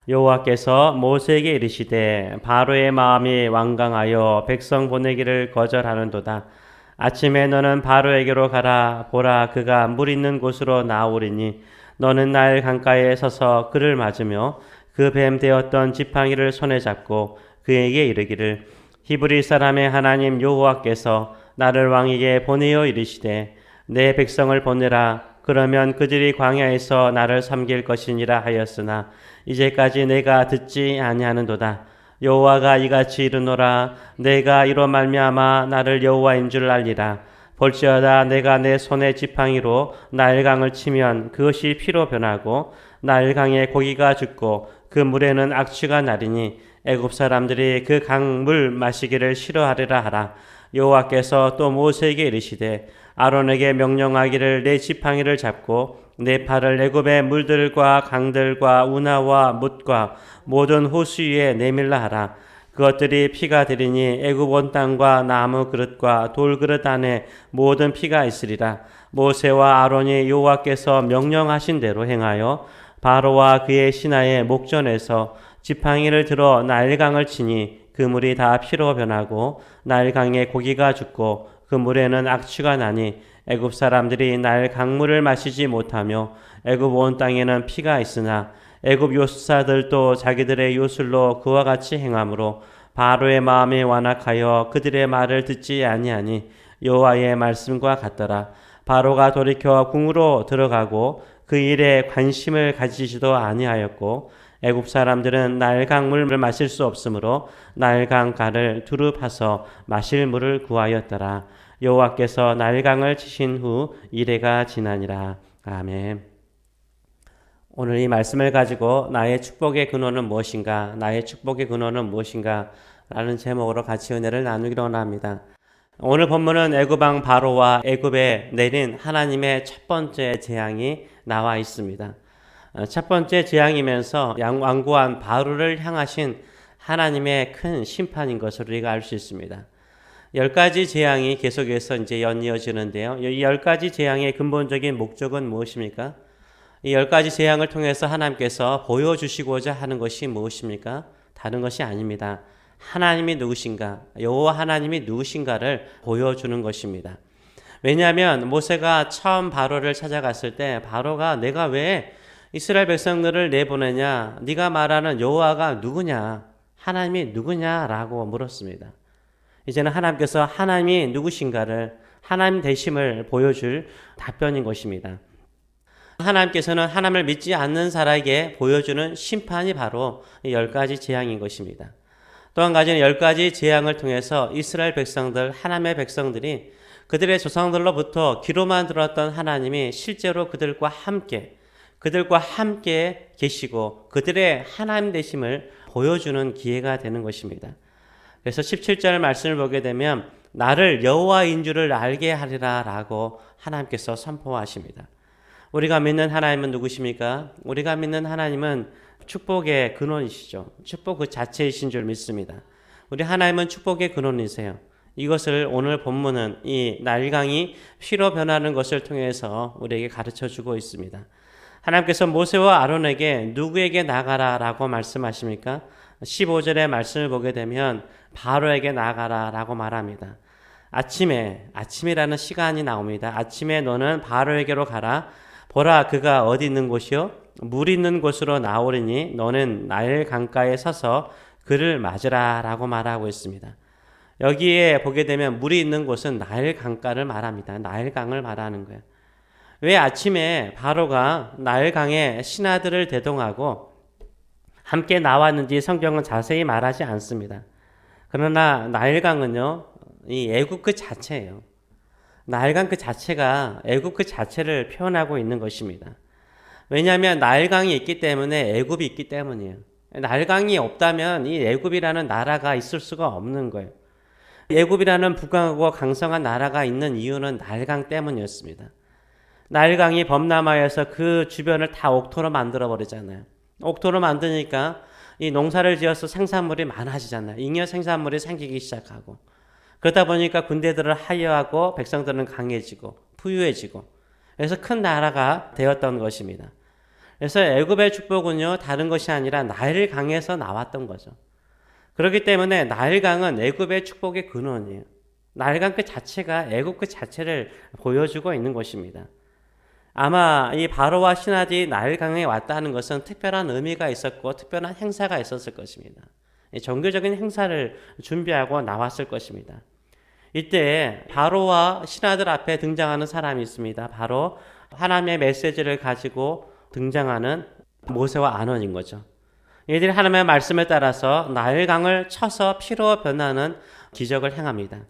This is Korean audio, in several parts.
여호와께서 모세에게 이르시되 바로의 마음이 완강하여 백성 보내기를 거절하는도다. 아침에 너는 바로에게로 가라. 보라, 그가 물 있는 곳으로 나오리니 너는 나일 강가에 서서 그를 맞으며 그 뱀 되었던 지팡이를 손에 잡고 그에게 이르기를 히브리 사람의 하나님 여호와께서 나를 왕에게 보내어 이르시되 내 백성을 보내라. 그러면 그들이 광야에서 나를 섬길 것이니라 하였으나 이제까지 내가 듣지 아니하는도다. 여호와가 이같이 이르노라. 내가 이로 말미암아 나를 여호와인 줄 알리라. 볼지어다 내가 내 손의 지팡이로 나일강을 치면 그것이 피로 변하고 나일강에 고기가 죽고 그 물에는 악취가 나리니 애굽 사람들이 그 강물 마시기를 싫어하리라 하라. 여호와께서 또 모세에게 이르시되 아론에게 명령하기를 내 지팡이를 잡고 내 팔을 애굽의 물들과 강들과 운하와 뭇과 모든 호수 위에 내밀라 하라. 그것들이 피가 되리니 애굽 온 땅과 나무 그릇과 돌 그릇 안에 모든 피가 있으리라. 모세와 아론이 여호와께서 명령하신 대로 행하여 바로와 그의 신하의 목전에서 지팡이를 들어 나일강을 치니 그 물이 다 피로 변하고 나일강에 고기가 죽고 그 물에는 악취가 나니 애굽 사람들이 나일 강물을 마시지 못하며 애굽 온 땅에는 피가 있으나 애굽 요술사들도 자기들의 요술로 그와 같이 행함으로 바로의 마음이 완악하여 그들의 말을 듣지 아니하니 여호와의 말씀과 같더라. 바로가 돌이켜 궁으로 들어가고 그 일에 관심을 가지지도 아니하였고 애굽 사람들은 나일 강물을 마실 수 없으므로 나일 강가를 두루 파서 마실 물을 구하였더라. 여호와께서 나일 강을 치신 후 이래가 지나니라. 아멘. 오늘 이 말씀을 가지고 나의 축복의 근원은 무엇인가? 나의 축복의 근원은 무엇인가? 라는 제목으로 같이 은혜를 나누기로 원합니다. 오늘 본문은 애굽 왕 바로와 애굽에 내린 하나님의 첫 번째 재앙이 나와 있습니다. 첫 번째 재앙이면서 완고한 바로를 향하신 하나님의 큰 심판인 것을 우리가 알 수 있습니다. 10가지 재앙이 계속해서 이제 연이어지는데요. 이 10가지 재앙의 근본적인 목적은 무엇입니까? 이 10가지 재앙을 통해서 하나님께서 보여주시고자 하는 것이 무엇입니까? 다른 것이 아닙니다. 하나님이 누구신가? 여호와 하나님이 누구신가를 보여주는 것입니다. 왜냐하면 모세가 처음 바로를 찾아갔을 때 바로가 내가 왜 이스라엘 백성들을 내보내냐? 네가 말하는 여호와가 누구냐? 하나님이 누구냐라고 물었습니다. 이제는 하나님께서 하나님이 누구신가를 하나님 되심을 보여줄 답변인 것입니다. 하나님께서는 하나님을 믿지 않는 자에게 보여주는 심판이 바로 10가지 재앙인 것입니다. 또 한 가지는 10가지 재앙을 통해서 이스라엘 백성들, 하나님의 백성들이 그들의 조상들로부터 귀로만 들었던 하나님이 실제로 그들과 함께 계시고 그들의 하나님 되심을 보여주는 기회가 되는 것입니다. 그래서 17절 말씀을 보게 되면 나를 여호와인 줄을 알게 하리라 라고 하나님께서 선포하십니다. 우리가 믿는 하나님은 누구십니까? 우리가 믿는 하나님은 축복의 근원이시죠. 축복 그 자체이신 줄 믿습니다. 우리 하나님은 축복의 근원이세요. 이것을 오늘 본문은 이 나일강이 피로 변하는 것을 통해서 우리에게 가르쳐주고 있습니다. 하나님께서 모세와 아론에게 누구에게 나가라 라고 말씀하십니까? 15절의 말씀을 보게 되면 바로에게 나가라 라고 말합니다. 아침이라는 시간이 나옵니다. 아침에 너는 바로에게로 가라. 보라, 그가 어디 있는 곳이요? 물 있는 곳으로 나오리니 너는 나일 강가에 서서 그를 맞으라 라고 말하고 있습니다. 여기에 보게 되면 물이 있는 곳은 나일 강가를 말합니다. 나일 강을 말하는 거예요. 왜 아침에 바로가 나일 강에 신하들을 대동하고 함께 나왔는지 성경은 자세히 말하지 않습니다. 그러나 나일강은요, 이 애굽 그 자체예요. 나일강 그 자체가 애굽 그 자체를 표현하고 있는 것입니다. 왜냐하면 나일강이 있기 때문에 애굽이 있기 때문이에요. 나일강이 없다면 이 애굽이라는 나라가 있을 수가 없는 거예요. 애굽이라는 부강하고 강성한 나라가 있는 이유는 나일강 때문이었습니다. 나일강이 범람하여서 그 주변을 다 옥토로 만들어 버리잖아요. 옥토로 만드니까 이 농사를 지어서 생산물이 많아지잖아요. 잉여 생산물이 생기기 시작하고 그러다 보니까 군대들을 하여하고 백성들은 강해지고 부유해지고 그래서 큰 나라가 되었던 것입니다. 그래서 애굽의 축복은요, 다른 것이 아니라 나일강에서 나왔던 거죠. 그렇기 때문에 나일강은 애굽의 축복의 근원이에요. 나일강 그 자체가 애굽 그 자체를 보여주고 있는 것입니다. 아마 이 바로와 신하들이 나일강에 왔다는 것은 특별한 의미가 있었고 특별한 행사가 있었을 것입니다. 종교적인 행사를 준비하고 나왔을 것입니다. 이때 바로와 신하들 앞에 등장하는 사람이 있습니다. 바로 하나님의 메시지를 가지고 등장하는 모세와 아론인 거죠. 이들이 하나님의 말씀에 따라서 나일강을 쳐서 피로 변하는 기적을 행합니다.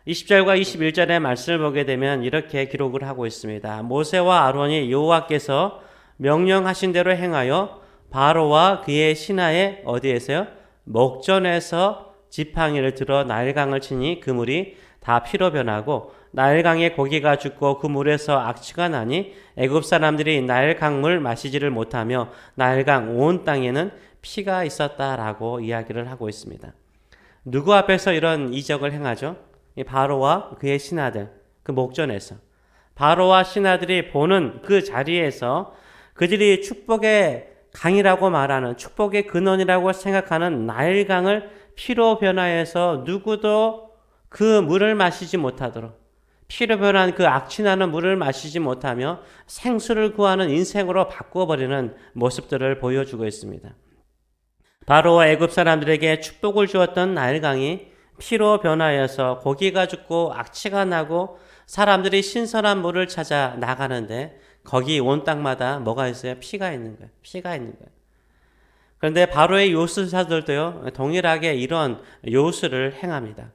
20절과 21절의 말씀을 보게 되면 이렇게 기록을 하고 있습니다. 모세와 아론이 여호와께서 명령하신 대로 행하여 바로와 그의 신하의 어디에서요? 목전에서 지팡이를 들어 나일강을 치니 그 물이 다 피로 변하고 나일강에 고기가 죽고 그 물에서 악취가 나니 애굽 사람들이 나일강물 마시지를 못하며 나일강 온 땅에는 피가 있었다라고 이야기를 하고 있습니다. 누구 앞에서 이런 이적을 행하죠? 바로와 그의 신하들, 그 목전에서 바로와 신하들이 보는 그 자리에서 그들이 축복의 강이라고 말하는 축복의 근원이라고 생각하는 나일강을 피로 변화해서 누구도 그 물을 마시지 못하도록, 피로 변한 그 악취나는 물을 마시지 못하며 생수를 구하는 인생으로 바꿔버리는 모습들을 보여주고 있습니다. 바로와 애굽 사람들에게 축복을 주었던 나일강이 피로 변하여서 고기가 죽고 악취가 나고 사람들이 신선한 물을 찾아 나가는데 거기 온 땅마다 뭐가 있어요? 피가 있는 거예요. 피가 있는 거예요. 그런데 바로의 요술사들도요, 동일하게 이런 요술을 행합니다.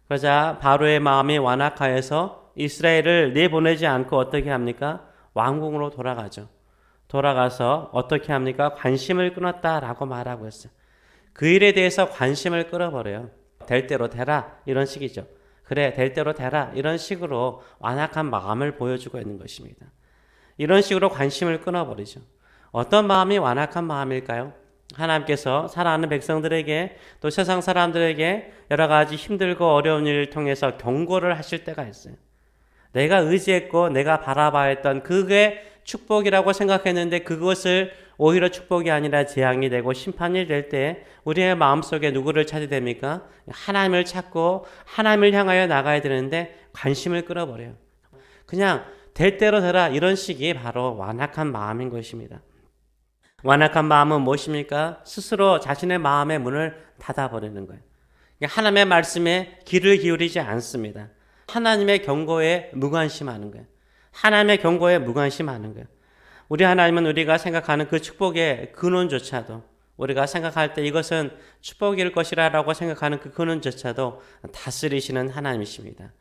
그러자 바로의 마음이 완악하여서 이스라엘을 내보내지 않고 어떻게 합니까? 왕궁으로 돌아가죠. 돌아가서 어떻게 합니까? 관심을 끊었다라고 말하고 있어요. 그 일에 대해서 관심을 끌어버려요. 될 대로 되라 이런 식이죠. 그래 될 대로 되라 이런 식으로 완악한 마음을 보여주고 있는 것입니다. 이런 식으로 관심을 끊어버리죠. 어떤 마음이 완악한 마음일까요? 하나님께서 사랑하는 백성들에게 또 세상 사람들에게 여러 가지 힘들고 어려운 일을 통해서 경고를 하실 때가 있어요. 내가 의지했고 내가 바라봐야 했던 그게 축복이라고 생각했는데 그것을 오히려 축복이 아니라 재앙이 되고 심판이 될 때 우리의 마음속에 누구를 찾게 됩니까? 하나님을 찾고 하나님을 향하여 나가야 되는데 관심을 끌어버려요. 그냥 될 대로 되라 이런 식이 바로 완악한 마음인 것입니다. 완악한 마음은 무엇입니까? 스스로 자신의 마음의 문을 닫아버리는 거예요. 하나님의 말씀에 귀를 기울이지 않습니다. 하나님의 경고에 무관심하는 거예요. 하나님의 경고에 무관심하는 거예요. 우리 하나님은 우리가 생각하는 그 축복의 근원조차도 우리가 생각할 때 이것은 축복일 것이라고 생각하는 그 근원조차도 다스리시는 하나님이십니다.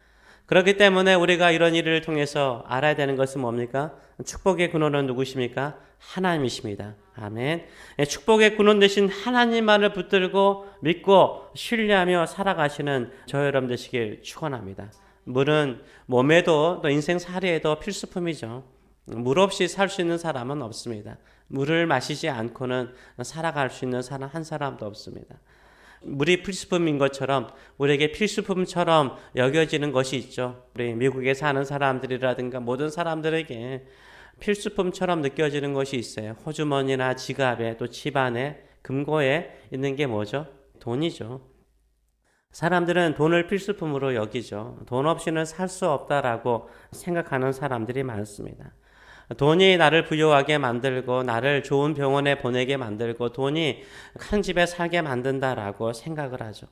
그렇기 때문에 우리가 이런 일을 통해서 알아야 되는 것은 뭡니까? 축복의 근원은 누구십니까? 하나님이십니다. 아멘. 축복의 근원 되신 하나님만을 붙들고 믿고 신뢰하며 살아가시는 저 여러분 되시길 축원합니다. 물은 몸에도 또 인생 살이에도 필수품이죠. 물 없이 살 수 있는 사람은 없습니다. 물을 마시지 않고는 살아갈 수 있는 사람 한 사람도 없습니다. 물이 필수품인 것처럼 우리에게 필수품처럼 여겨지는 것이 있죠. 우리 미국에 사는 사람들이라든가 모든 사람들에게 필수품처럼 느껴지는 것이 있어요. 호주머니나 지갑에 또 집안에 금고에 있는 게 뭐죠? 돈이죠. 사람들은 돈을 필수품으로 여기죠. 돈 없이는 살 수 없다라고 생각하는 사람들이 많습니다. 돈이 나를 부유하게 만들고 나를 좋은 병원에 보내게 만들고 돈이 큰 집에 살게 만든다라고 생각을 하죠.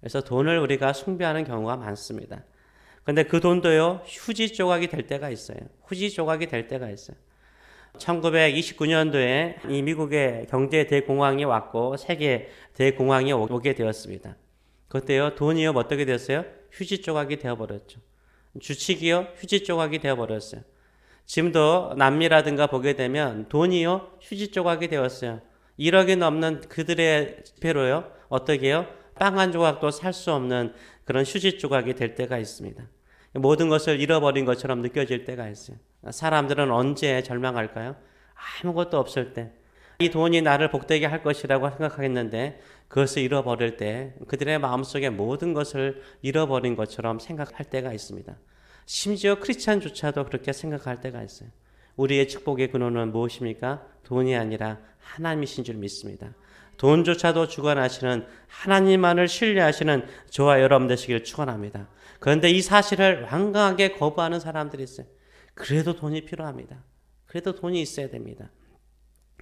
그래서 돈을 우리가 숭배하는 경우가 많습니다. 근데 그 돈도요, 휴지 조각이 될 때가 있어요. 휴지 조각이 될 때가 있어요. 1929년도에 이 미국의 경제 대공황이 왔고 세계 대공황이 오게 되었습니다. 그때요, 돈이요, 어떻게 됐어요? 휴지 조각이 되어버렸죠. 주식이요, 휴지 조각이 되어버렸어요. 지금도 남미라든가 보게 되면 돈이요, 휴지 조각이 되었어요. 1억이 넘는 그들의 지폐로요, 어떻게 해요? 빵 한 조각도 살 수 없는 그런 휴지 조각이 될 때가 있습니다. 모든 것을 잃어버린 것처럼 느껴질 때가 있어요. 사람들은 언제 절망할까요? 아무것도 없을 때. 이 돈이 나를 복되게 할 것이라고 생각하겠는데 그것을 잃어버릴 때 그들의 마음속에 모든 것을 잃어버린 것처럼 생각할 때가 있습니다. 심지어 크리스찬조차도 그렇게 생각할 때가 있어요. 우리의 축복의 근원은 무엇입니까? 돈이 아니라 하나님이신 줄 믿습니다. 돈조차도 주관하시는 하나님만을 신뢰하시는 저와 여러분 되시길 축원합니다. 그런데 이 사실을 완강하게 거부하는 사람들이 있어요. 그래도 돈이 필요합니다. 그래도 돈이 있어야 됩니다.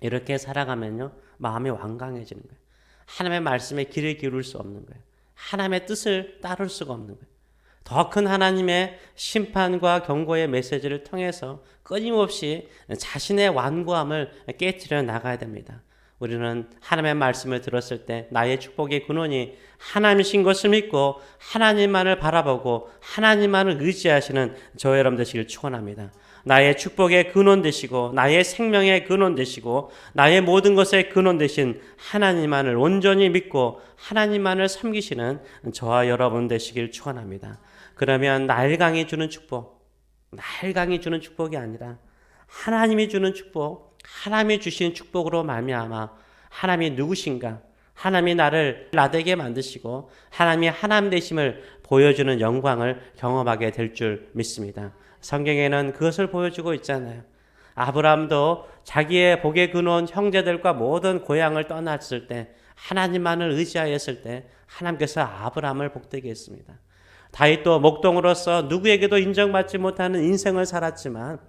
이렇게 살아가면요, 마음이 완강해지는 거예요. 하나님의 말씀에 귀를 기울일 수 없는 거예요. 하나님의 뜻을 따를 수가 없는 거예요. 더 큰 하나님의 심판과 경고의 메시지를 통해서 끊임없이 자신의 완고함을 깨트려 나가야 됩니다. 우리는 하나님의 말씀을 들었을 때 나의 축복의 근원이 하나님이신 것을 믿고 하나님만을 바라보고 하나님만을 의지하시는 저와 여러분 되시길 축원합니다. 나의 축복의 근원 되시고 나의 생명의 근원 되시고 나의 모든 것의 근원 되신 하나님만을 온전히 믿고 하나님만을 섬기시는 저와 여러분 되시길 축원합니다. 그러면 날강이 주는 축복, 날강이 주는 축복이 아니라 하나님이 주는 축복, 하나님이 주신 축복으로 말미암아 하나님이 누구신가, 하나님이 나를 나되게 만드시고 하나님이 하나님 되심을 보여주는 영광을 경험하게 될 줄 믿습니다. 성경에는 그것을 보여주고 있잖아요. 아브라함도 자기의 복의 근원 형제들과 모든 고향을 떠났을 때 하나님만을 의지하였을 때 하나님께서 아브라함을 복되게 했습니다. 다윗도 목동으로서 누구에게도 인정받지 못하는 인생을 살았지만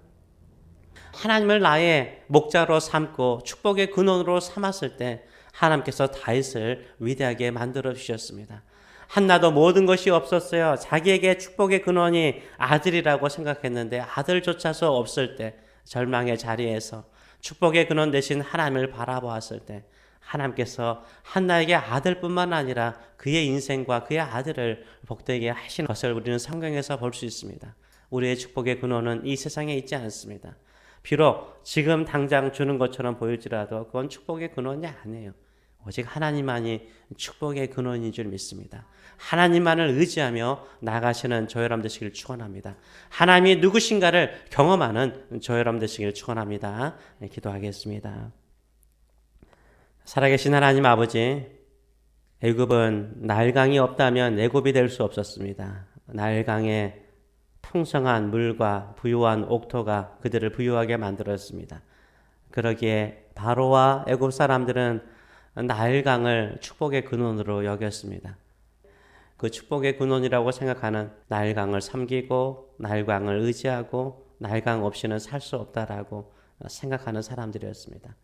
하나님을 나의 목자로 삼고 축복의 근원으로 삼았을 때 하나님께서 다윗을 위대하게 만들어 주셨습니다. 한나도 모든 것이 없었어요. 자기에게 축복의 근원이 아들이라고 생각했는데 아들조차도 없을 때 절망의 자리에서 축복의 근원 대신 하나님을 바라보았을 때 하나님께서 한나에게 아들뿐만 아니라 그의 인생과 그의 아들을 복되게 하신 것을 우리는 성경에서 볼 수 있습니다. 우리의 축복의 근원은 이 세상에 있지 않습니다. 비록 지금 당장 주는 것처럼 보일지라도 그건 축복의 근원이 아니에요. 오직 하나님만이 축복의 근원인 줄 믿습니다. 하나님만을 의지하며 나가시는 저 여러분 되시길 축원합니다. 하나님이 누구신가를 경험하는 저 여러분 되시길 축원합니다. 네, 기도하겠습니다. 살아계신 하나님 아버지, 애굽은 나일강이 없다면 애굽이 될 수 없었습니다. 나일강에 풍성한 물과 부유한 옥토가 그들을 부유하게 만들었습니다. 그러기에 바로와 애굽 사람들은 나일강을 축복의 근원으로 여겼습니다. 그 축복의 근원이라고 생각하는 나일강을 섬기고 나일강을 의지하고 나일강 없이는 살 수 없다라고 생각하는 사람들이었습니다.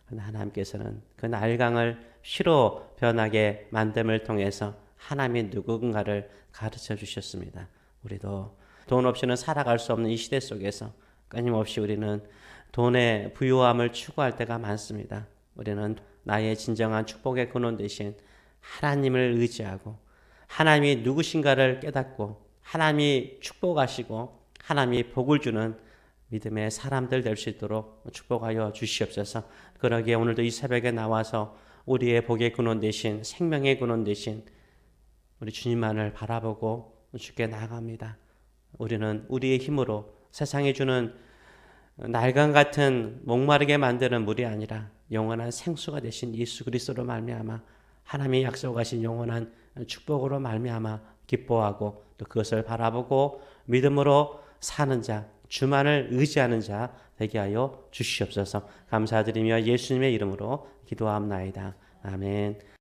그러나 하나님께서는 그 나일강을 피로 변하게 만듦을 통해서 하나님이 누군가를 가르쳐 주셨습니다. 우리도 돈 없이는 살아갈 수 없는 이 시대 속에서 끊임없이 우리는 돈의 부유함을 추구할 때가 많습니다. 우리는 나의 진정한 축복의 근원 되신 하나님을 의지하고 하나님이 누구신가를 깨닫고 하나님이 축복하시고 하나님이 복을 주는 믿음의 사람들 될 수 있도록 축복하여 주시옵소서. 그러기에 오늘도 이 새벽에 나와서 우리의 복의 근원 되신 생명의 근원 되신 우리 주님만을 바라보고 주께 나아갑니다. 우리는 우리의 힘으로 세상이 주는 날강 같은 목마르게 만드는 물이 아니라 영원한 생수가 되신 예수 그리스도로 말미암아 하나님이 약속하신 영원한 축복으로 말미암아 기뻐하고 또 그것을 바라보고 믿음으로 사는 자, 주만을 의지하는 자 되게 하여 주시옵소서. 감사드리며 예수님의 이름으로 기도합나이다. 아멘.